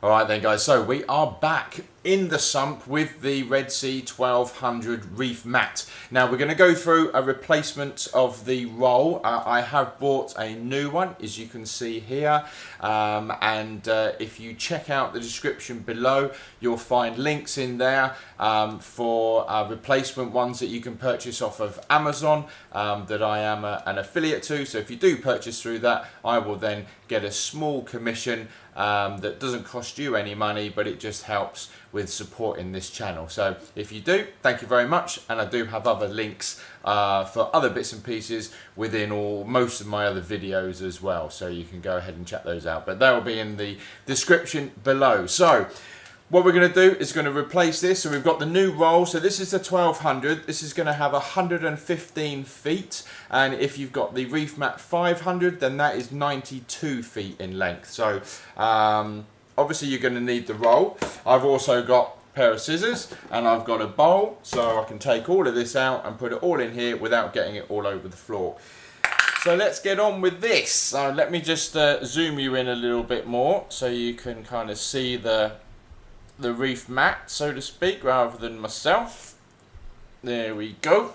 Alright then guys, so we are back in the sump with the Red Sea 1200 Reef Mat. Now we're going to go through a replacement of the roll. I have bought a new one, as you can see here, and if you check out the description below, you'll find links in there for replacement ones that you can purchase off of Amazon that I am an affiliate to. So if you do purchase through that, I will then get a small commission that doesn't cost you any money, but it just helps with supporting this channel. So if you do, thank you very much, and I do have other links for other bits and pieces within most of my other videos as well, so you can go ahead and check those out, but they will be in the description below. So what we're going to do is going to replace this. So we've got the new roll. So this is the 1200. This is going to have 115 feet. And if you've got the ReefMat 500, then that is 92 feet in length. So obviously you're going to need the roll. I've also got a pair of scissors and I've got a bowl. So I can take all of this out and put it all in here without getting it all over the floor. So let's get on with this. So let me just zoom you in a little bit more so you can kind of see the reef mat, so to speak, rather than myself. There we go.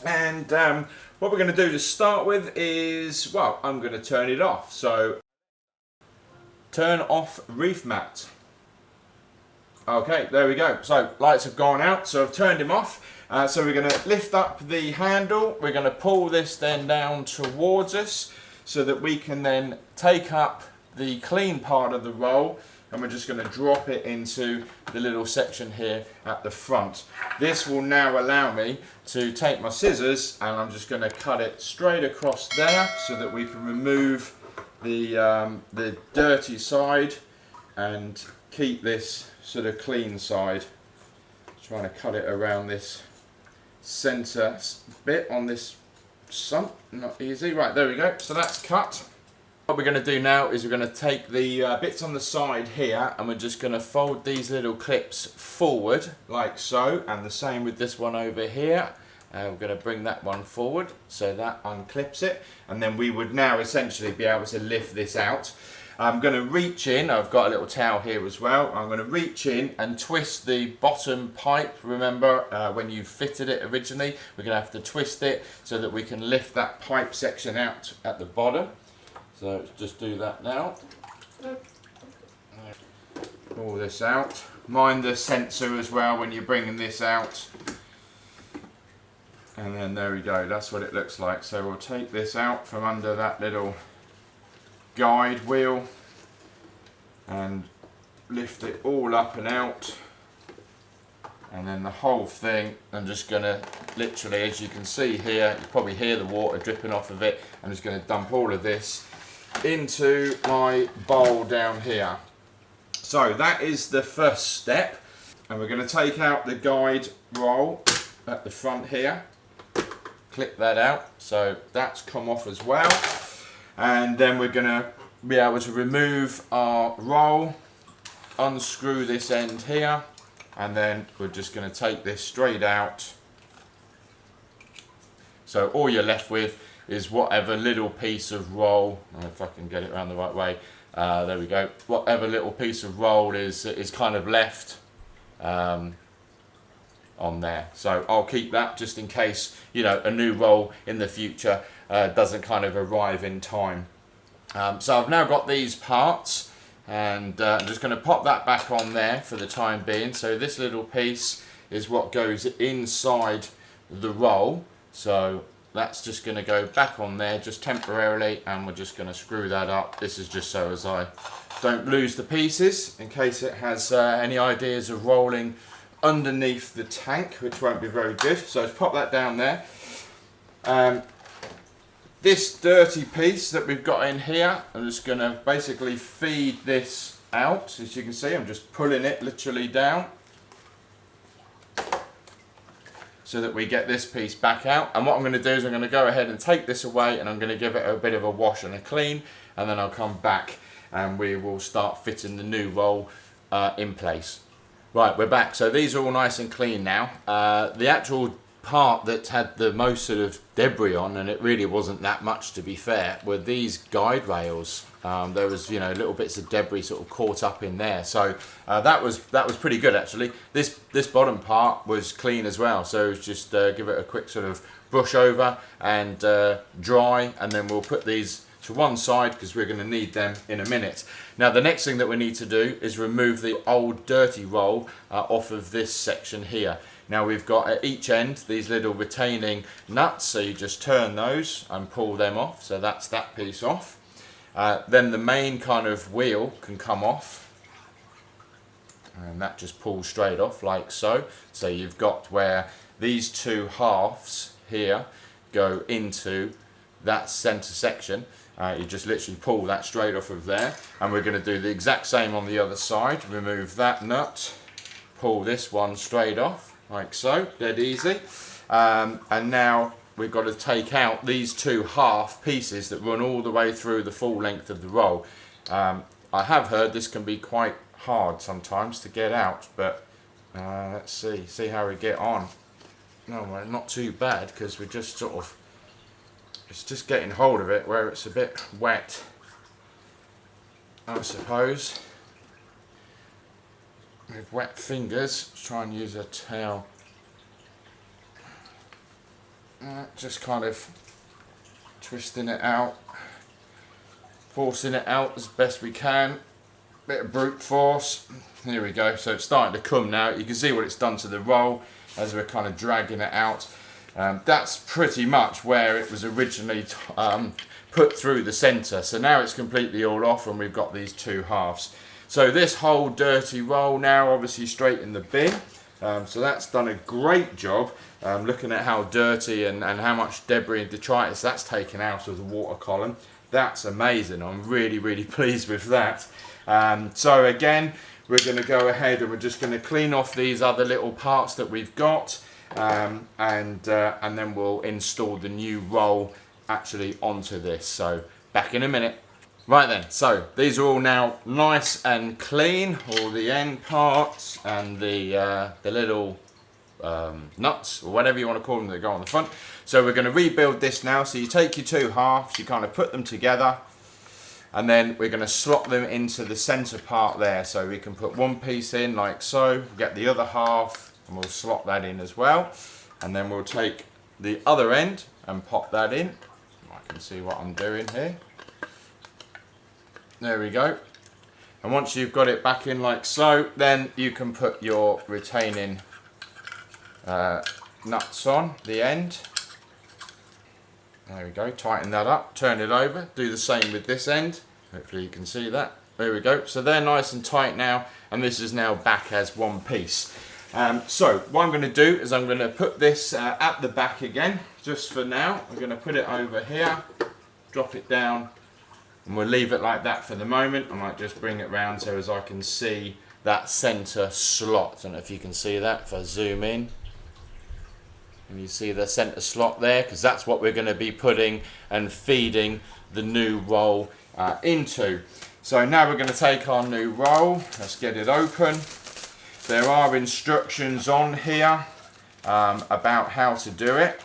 And what we're going to do to start with is, well, I'm going to turn it off. So turn off reef mat. Okay, there we go. So lights have gone out, so I've turned him off. So we're going to lift up the handle. We're going to pull this then down towards us so that we can then take up the clean part of the roll, and we're just going to drop it into the little section here at the front. This will now allow me to take my scissors, and I'm just going to cut it straight across there so that we can remove the dirty side and keep this sort of clean side. Trying to cut it around this center bit on this sump, not easy. Right, there we go. So that's cut. What we're going to do now is we're going to take the bits on the side here, and we're just going to fold these little clips forward like so, and the same with this one over here. We're going to bring that one forward so that unclips it, and then we would now essentially be able to lift this out. I'm going to reach in, I've got a little towel here as well, I'm going to reach in and twist the bottom pipe. Remember when you fitted it originally, we're going to have to twist it so that we can lift that pipe section out at the bottom. So let's just do that now. Pull this out. Mind the sensor as well when you're bringing this out. And then there we go, that's what it looks like. So we'll take this out from under that little guide wheel and lift it all up and out. And then the whole thing, I'm just going to literally, as you can see here, you probably hear the water dripping off of it. I'm just going to dump all of this into my bowl down here. So that is the first step, and we're going to take out the guide roll at the front here, clip that out, so that's come off as well, and then we're going to be able to remove our roll, unscrew this end here, and then we're just going to take this straight out. So all you're left with is whatever little piece of roll, if I can get it around the right way, there we go, whatever little piece of roll is kind of left on there. So I'll keep that just in case, you know, a new roll in the future doesn't kind of arrive in time. So I've now got these parts, and I'm just going to pop that back on there for the time being. So this little piece is what goes inside the roll, so that's just going to go back on there just temporarily, and we're just going to screw that up. This is just so as I don't lose the pieces, in case it has any ideas of rolling underneath the tank, which won't be very good. So let's pop that down there. This dirty piece that we've got in here, I'm just going to basically feed this out. As you can see, I'm just pulling it literally down so that we get this piece back out. And what I'm going to do is I'm going to go ahead and take this away, and I'm going to give it a bit of a wash and a clean, and then I'll come back and we will start fitting the new roll in place. Right, we're back. So these are all nice and clean now. The actual part that had the most sort of debris on, and it really wasn't that much to be fair, were these guide rails. There was, you know, little bits of debris sort of caught up in there, so that was pretty good actually. This bottom part was clean as well, so just give it a quick sort of brush over and dry, and then we'll put these to one side because we're going to need them in a minute. Now the next thing that we need to do is remove the old dirty roll off of this section here. Now we've got at each end these little retaining nuts, so you just turn those and pull them off, so that's that piece off. Then the main kind of wheel can come off, and that just pulls straight off like so. So you've got where these two halves here go into that center section. You just literally pull that straight off of there, and we're going to do the exact same on the other side. Remove that nut, pull this one straight off like so, dead easy. And now we've got to take out these two half pieces that run all the way through the full length of the roll. I have heard this can be quite hard sometimes to get out, but let's see how we get on. No, well, not too bad, because we're just sort of, it's just getting hold of it where it's a bit wet, I suppose. With wet fingers, let's try and use a towel. Just kind of twisting it out, forcing it out as best we can. Bit of brute force. Here we go. So it's starting to come now. You can see what it's done to the roll as we're kind of dragging it out. That's pretty much where it was originally put through the centre. So now it's completely all off, and we've got these two halves. So this whole dirty roll now obviously straight in the bin. So that's done a great job. Looking at how dirty and how much debris and detritus that's taken out of the water column. That's amazing. I'm really pleased with that. So again, we're going to go ahead and we're just going to clean off these other little parts that we've got, and then we'll install the new roll actually onto this. So back in a minute. Right then, so these are all now nice and clean, all the end parts and the little nuts, or whatever you want to call them, that go on the front. So we're going to rebuild this now. So you take your two halves, you kind of put them together, and then we're going to slot them into the center part there. So we can put one piece in like so, get the other half, and we'll slot that in as well. And then we'll take the other end and pop that in. I can see what I'm doing here. There we go. And once you've got it back in like so, then you can put your retaining nuts on the end. There we go, tighten that up, turn it over, do the same with this end. Hopefully you can see that. There we go, so they're nice and tight now, and this is now back as one piece. So what I'm going to do is I'm going to put this at the back again, just for now. I'm going to put it over here, drop it down, and we'll leave it like that for the moment. I might just bring it round so as I can see that center slot. I don't know if you can see that if I zoom in. And you see the center slot there, because that's what we're going to be putting and feeding the new roll into. So now we're going to take our new roll. Let's get it open. There are instructions on here about how to do it.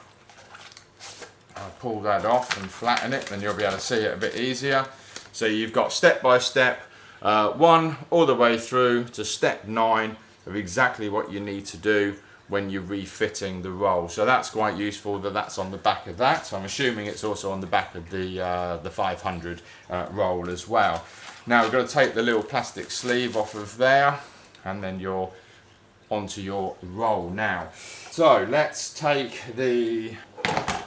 I'll pull that off and flatten it, then you'll be able to see it a bit easier. So you've got step by step 1 all the way through to step 9 of exactly what you need to do when you're refitting the roll. So that's quite useful that that's on the back of that. So I'm assuming it's also on the back of the 500 roll as well. Now we've got to take the little plastic sleeve off of there, and then you're onto your roll now. So let's take the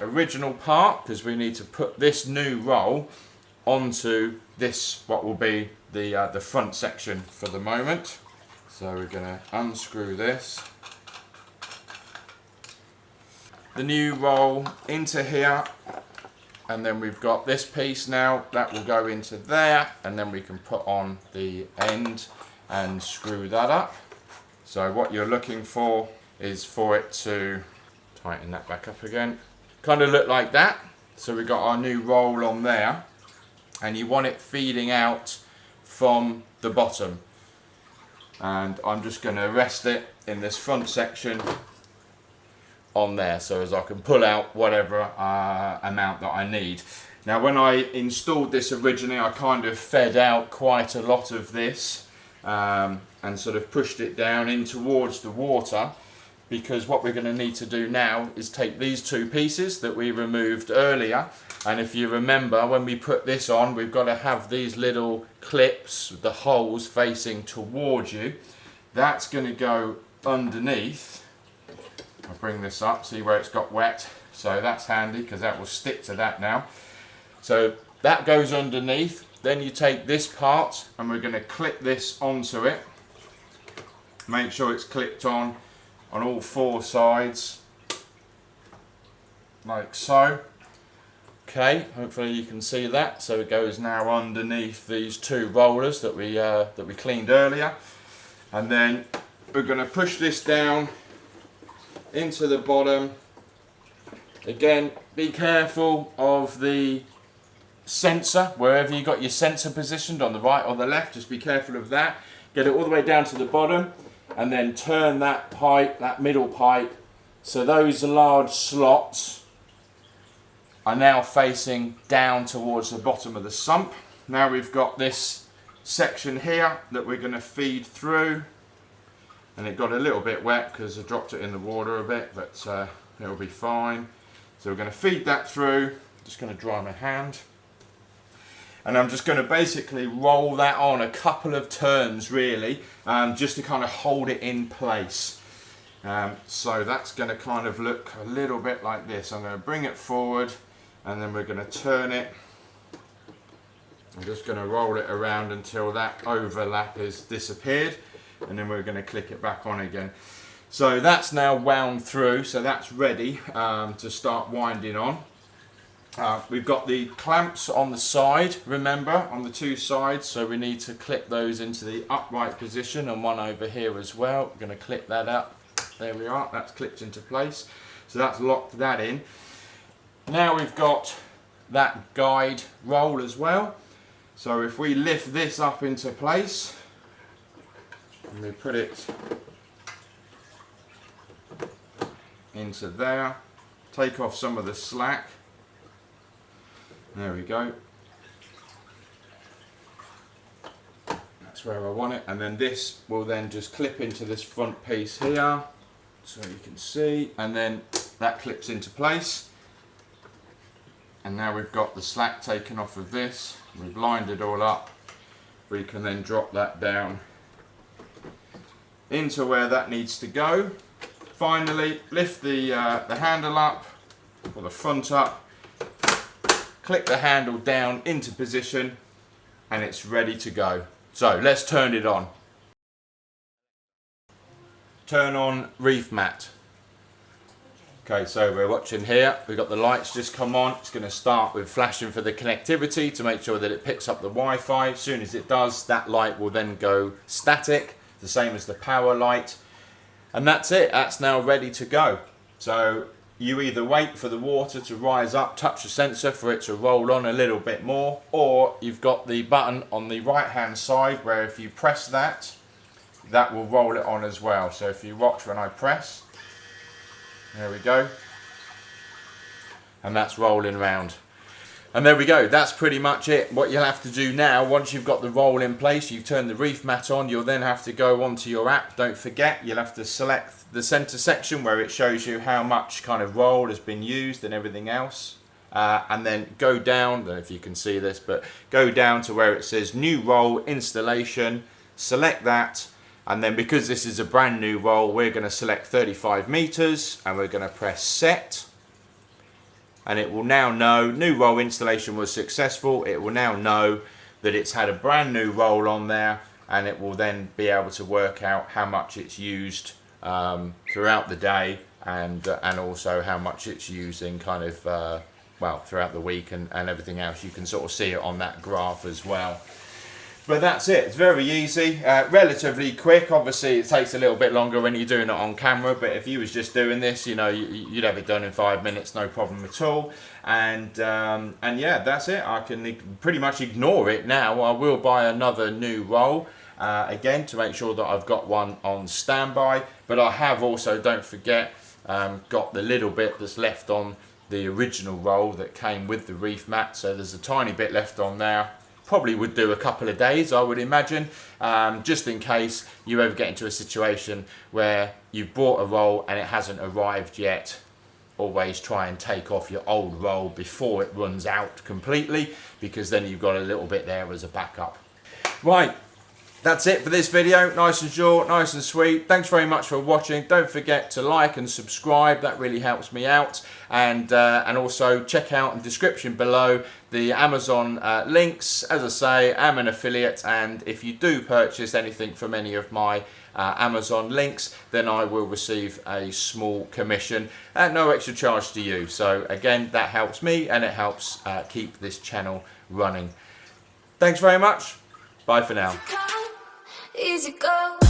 original part, because we need to put this new roll onto this, what will be the front section for the moment. So we're going to unscrew this, the new roll into here, and then we've got this piece now that will go into there, and then we can put on the end and screw that up. So what you're looking for is for it to tighten that back up again, kind of look like that. So we've got our new roll on there, and you want it feeding out from the bottom. And I'm just going to rest it in this front section on there, so as I can pull out whatever amount that I need. Now when I installed this originally, I kind of fed out quite a lot of this and sort of pushed it down in towards the water, because what we're going to need to do now is take these two pieces that we removed earlier, and if you remember, when we put this on, we've got to have these little clips, the holes facing towards you. That's going to go underneath. I'll bring this up, see where it's got wet, so that's handy because that will stick to that now. So that goes underneath, then you take this part and we're going to clip this onto it. Make sure it's clipped on all four sides, like so. Okay, hopefully you can see that. So it goes now underneath these two rollers that we cleaned earlier, and then we're going to push this down into the bottom. Again, be careful of the sensor, wherever you got your sensor positioned, on the right or the left, just be careful of that. Get it all the way down to the bottom, and then turn that pipe, that middle pipe, so those large slots are now facing down towards the bottom of the sump. Now we've got this section here that we're going to feed through, and it got a little bit wet because I dropped it in the water a bit, but it'll be fine. So we're going to feed that through. Just going to dry my hand, and I'm just going to basically roll that on a couple of turns really, just to kind of hold it in place. So that's going to kind of look a little bit like this. I'm going to bring it forward, and then we're going to turn it. I'm just going to roll it around until that overlap has disappeared, and then we're going to click it back on again. So that's now wound through, so that's ready to start winding on. We've got the clamps on the side, remember, on the two sides, so we need to clip those into the upright position, and one over here as well. We're going to clip that up. There we are, that's clipped into place. So that's locked that in. Now we've got that guide roll as well. So if we lift this up into place, and we put it into there, take off some of the slack. There we go. That's where I want it, and then this will then just clip into this front piece here, so you can see, and then that clips into place. And now we've got the slack taken off of this, we've lined it all up. We can then drop that down into where that needs to go. Finally, lift the handle up, or the front up, click the handle down into position, and it's ready to go. So let's turn it on. Turn on ReefMat. Okay, so we're watching here, we've got the lights just come on. It's going to start with flashing for the connectivity to make sure that it picks up the Wi-Fi. As soon as it does, that light will then go static, the same as the power light. And that's it, that's now ready to go. So you either wait for the water to rise up, touch the sensor for it to roll on a little bit more, or you've got the button on the right hand side where if you press that, that will roll it on as well. So if you watch when I press, there we go, and that's rolling around. And there we go, that's pretty much it. What you'll have to do now, once you've got the roll in place, you've turned the ReefMat on, you'll then have to go onto your app. Don't forget, you'll have to select the center section where it shows you how much kind of roll has been used and everything else. And then go down, I don't know if you can see this, but go down to where it says new roll installation, select that, and then because this is a brand new roll, we're going to select 35 meters and we're going to press set. And it will now know new roll installation was successful. It will now know that it's had a brand new roll on there, and it will then be able to work out how much it's used throughout the day, and also how much it's using kind of well, throughout the week and everything else. You can sort of see it on that graph as well. But that's it, it's very easy, relatively quick. Obviously it takes a little bit longer when you're doing it on camera, but if you was just doing this, you know, you'd have it done in 5 minutes, no problem at all. And yeah, that's it. I can pretty much ignore it now. I will buy another new roll, again, to make sure that I've got one on standby. But I have also, don't forget, got the little bit that's left on the original roll that came with the reef mat, so there's a tiny bit left on there. Probably would do a couple of days, I would imagine, just in case you ever get into a situation where you've bought a roll and it hasn't arrived yet. Always try and take off your old roll before it runs out completely, because then you've got a little bit there as a backup. Right, that's it for this video. Nice and short, nice and sweet. Thanks very much for watching. Don't forget to like and subscribe, that really helps me out. And also check out in the description below the Amazon links. As I say, I'm an affiliate, and if you do purchase anything from any of my Amazon links, then I will receive a small commission at no extra charge to you. So again, that helps me and it helps keep this channel running. Thanks very much. Bye for now. Easy go.